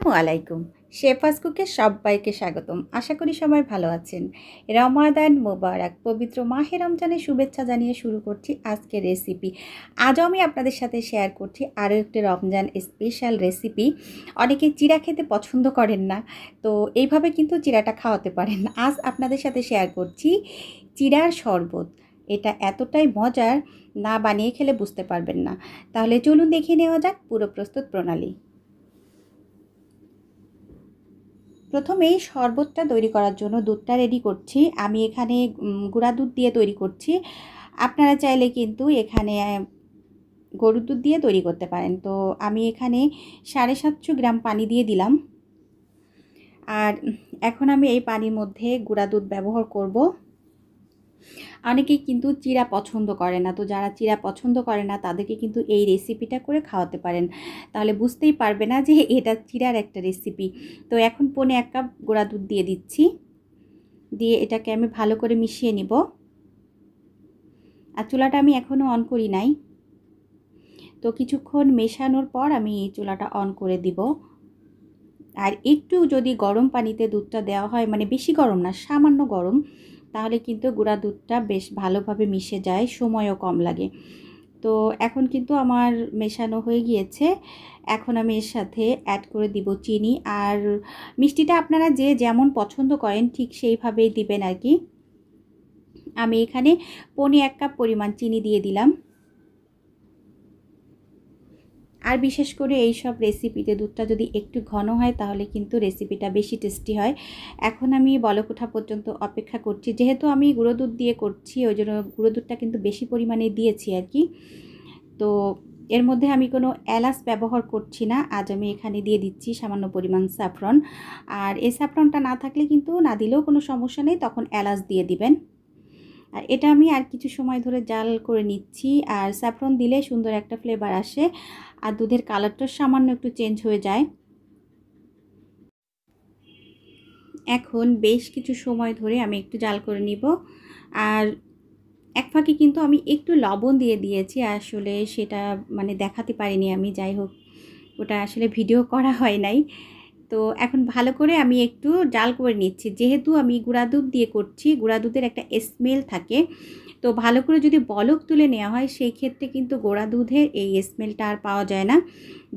আসসালামু আলাইকুম। শেফাস কুকে সবাইকে স্বাগতম। আশা করি সবাই ভালো আছেন। রমাদান মোবারক, পবিত্র মাহে রমজানের শুভেচ্ছা জানিয়ে শুরু করছি আজকের রেসিপি। আজও আমি আপনাদের সাথে শেয়ার করছি আরও একটি রমজান স্পেশাল রেসিপি। অনেকে চিড়া খেতে পছন্দ করেন না, তো এইভাবে কিন্তু চিড়াটা খাওয়াতে পারেন। আজ আপনাদের সাথে শেয়ার করছি চিড়ার শরবত। এটা এতটাই মজার, না বানিয়ে খেলে বুঝতে পারবেন না। তাহলে চলুন দেখে নেওয়া যাক পুরো প্রস্তুত প্রণালী। প্রথমেই শরবতটা তৈরি করার জন্য দুধটা রেডি করছি। আমি এখানে গুঁড়া দুধ দিয়ে তৈরি করছি। আপনারা চাইলে কিন্তু এখানে গরুর দুধ দিয়ে তৈরি করতে পারেন। তো আমি এখানে 750 গ্রাম পানি দিয়ে দিলাম। আর এখন আমি এই পানির মধ্যে গুঁড়া দুধ ব্যবহার করব। অনেকেই কিন্তু চিড়া পছন্দ করে না, তো যারা চিড়া পছন্দ করে না তাদেরকে কিন্তু এই রেসিপিটা করে খাওয়াতে পারেন। তাহলে বুঝতেই পারবে না যে এটা চিড়ার একটা রেসিপি। তো এখন 1.25 কাপ গুঁড়া দুধ দিয়ে দিচ্ছি। দিয়ে এটাকে আমি ভালো করে মিশিয়ে নিব। আর চুলাটা আমি এখনও অন করি নাই। তো কিছুক্ষণ মেশানোর পর আমি চুলাটা অন করে দিব। আর একটু যদি গরম পানিতে দুধটা দেওয়া হয়, মানে বেশি গরম না, সামান্য গরম, তাহলে কিন্তু গুঁড়া দুধটা বেশ ভালোভাবে মিশে যায়, সময়ও কম লাগে। তো এখন কিন্তু আমার মেশানো হয়ে গিয়েছে। এখন আমি এর সাথে অ্যাড করে দিব চিনি। আর মিষ্টিটা আপনারা যে যেমন পছন্দ করেন ঠিক সেইভাবেই দিবেন আর কি। আমি এখানে 1.25 কাপ পরিমাণ চিনি দিয়ে দিলাম। আর বিশেষ করে এই সব রেসিপিতে দুধটা যদি একটু ঘন হয় তাহলে কিন্তু রেসিপিটা বেশি টেস্টি হয়। এখন আমি বলক ওঠা পর্যন্ত অপেক্ষা করছি। যেহেতু আমি গুঁড়ো দুধ দিয়ে করছি, ওই জন্য গুঁড়ো দুধটা কিন্তু বেশি পরিমাণে দিয়েছি আর কি। তো এর মধ্যে আমি কোনো এলাচ ব্যবহার করছি না। আজ আমি এখানে দিয়ে দিচ্ছি সামান্য পরিমাণ স্যাফরন। আর এই স্যাফরনটা না থাকলে কিন্তু না দিলেও কোনো সমস্যা নেই, তখন এলাচ দিয়ে দিবেন। আর এটা আমি আর কিছু সময় ধরে জাল করে নিচ্ছি। আর স্যাফরন দিলে সুন্দর একটা ফ্লেভার আসে, আর দুধের কালারটা সামান্য একটু চেঞ্জ হয়ে যায়। এখন বেশ কিছু সময় ধরে আমি একটু জাল করে নিব। আর এক ফাঁকে কিন্তু আমি একটু লবণ দিয়ে দিয়েছি, আসলে সেটা মানে দেখাতে পারিনি আমি। যাই হোক, ওটা আসলে ভিডিও করা হয় নাই। তো এখন ভালো করে আমি একটু জাল করে নিচ্ছি। যেহেতু আমি গুঁড়া দুধ দিয়ে করছি, গুঁড়া দুধের একটা স্মেল থাকে, তো ভালো করে যদি বলক তুলে নেওয়া হয় সেই ক্ষেত্রে কিন্তু গুঁড়া দুধের এই স্মেলটা আর পাওয়া যায় না।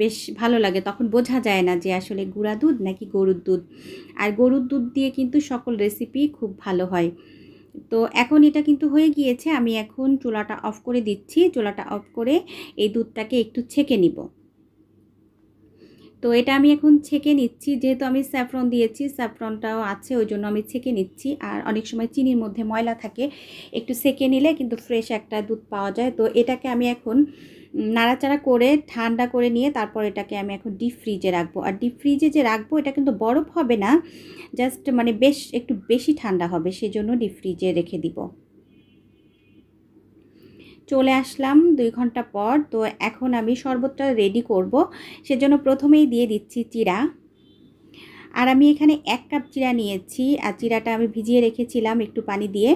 বেশ ভালো লাগে, তখন বোঝা যায় না যে আসলে গুঁড়া দুধ নাকি গরুর দুধ। আর গরুর দুধ দিয়ে কিন্তু সকল রেসিপি খুব ভালো হয়। তো এখন এটা কিন্তু হয়ে গিয়েছে। আমি এখন চুলাটা অফ করে দিচ্ছি। চুলাটা অফ করে এই দুধটাকে একটু ছেঁকে নিব। তো এটা আমি এখন ছেঁকে নিচ্ছি। যেহেতু আমি স্যাফরন দিয়েছি, স্যাফরনটাও আছে, ওই জন্য আমি ছেঁকে নিচ্ছি। আর অনেক সময় চিনির মধ্যে ময়লা থাকে, একটু ছেঁকে নিলে কিন্তু ফ্রেশ একটা দুধ পাওয়া যায়। তো এটাকে আমি এখন নাড়াচাড়া করে ঠান্ডা করে নিয়ে তারপর এটাকে আমি এখন ডিপ ফ্রিজে রাখবো। আর ডিপ ফ্রিজে যে রাখবো এটা কিন্তু বরফ হবে না, জাস্ট মানে বেশ একটু বেশি ঠান্ডা হবে, সেজন্য ডিপ ফ্রিজে রেখে দিব। চলে আসলাম 2 ঘন্টা পর। তো এখন আমি শরবতটা রেডি করব, সেজন্য প্রথমেই দিয়ে দিচ্ছি চিড়া। আর আমি এখানে 1 কাপ চিড়া নিয়েছি। আর চিড়াটা আমি ভিজিয়ে রেখেছিলাম একটু পানি দিয়ে।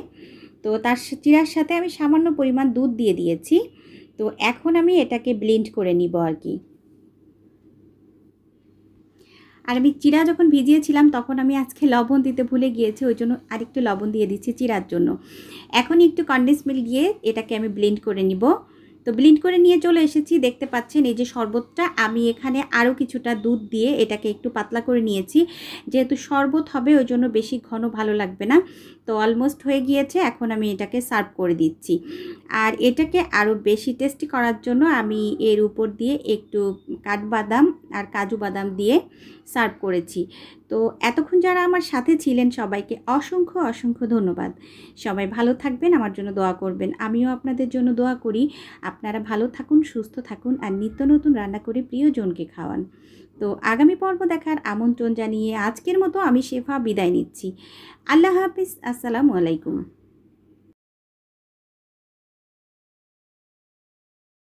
তো তার চিড়ার সাথে আমি সামান্য পরিমাণ দুধ দিয়ে দিয়েছি। তো এখন আমি এটাকে ব্লেন্ড করে নিব আর কি। আর আমি চিড়া যখন ভিজিয়েছিলাম তখন আমি আজকে লবণ দিতে ভুলে গিয়েছি, ওই জন্য আরেকটু লবণ দিয়ে দিচ্ছি চিড়ার জন্য। এখন একটু কনডেন্স মিল্ক দিয়ে এটাকে আমি ব্লেন্ড করে নিব। তো ব্লেন্ড করে নিয়ে চলে এসেছি। দেখতে পাচ্ছেন এই যে শরবতটা, আমি এখানে আরও কিছুটা দুধ দিয়ে এটাকে একটু পাতলা করে নিয়েছি। যেহেতু শরবত হবে ওই জন্য বেশি ঘন ভালো লাগবে না। তো অলমোস্ট হয়ে গিয়েছে। এখন আমি এটাকে সার্ভ করে দিচ্ছি। আর এটাকে আরও বেশি টেস্টি করার জন্য আমি এর উপর দিয়ে একটু কাঠবাদাম আর কাজু বাদাম দিয়ে সার্ভ করেছি। তো এতক্ষণ যারা আমার সাথে ছিলেন সবাইকে অসংখ্য অসংখ্য ধন্যবাদ। সবাই ভালো থাকবেন, আমার জন্য দোয়া করবেন। আমিও আপনাদের জন্য দোয়া করি। আপনারা ভালো থাকুন, সুস্থ থাকুন, আর নিত্য নতুন রান্না করে প্রিয়জনকে খাওয়ান। তো আগামী পর্ব দেখার আমন্ত্রণ জানিয়ে আজকের মতো আমি শেফা বিদায় নিচ্ছি। আল্লাহ হাফিজ। আসসালামু আলাইকুম।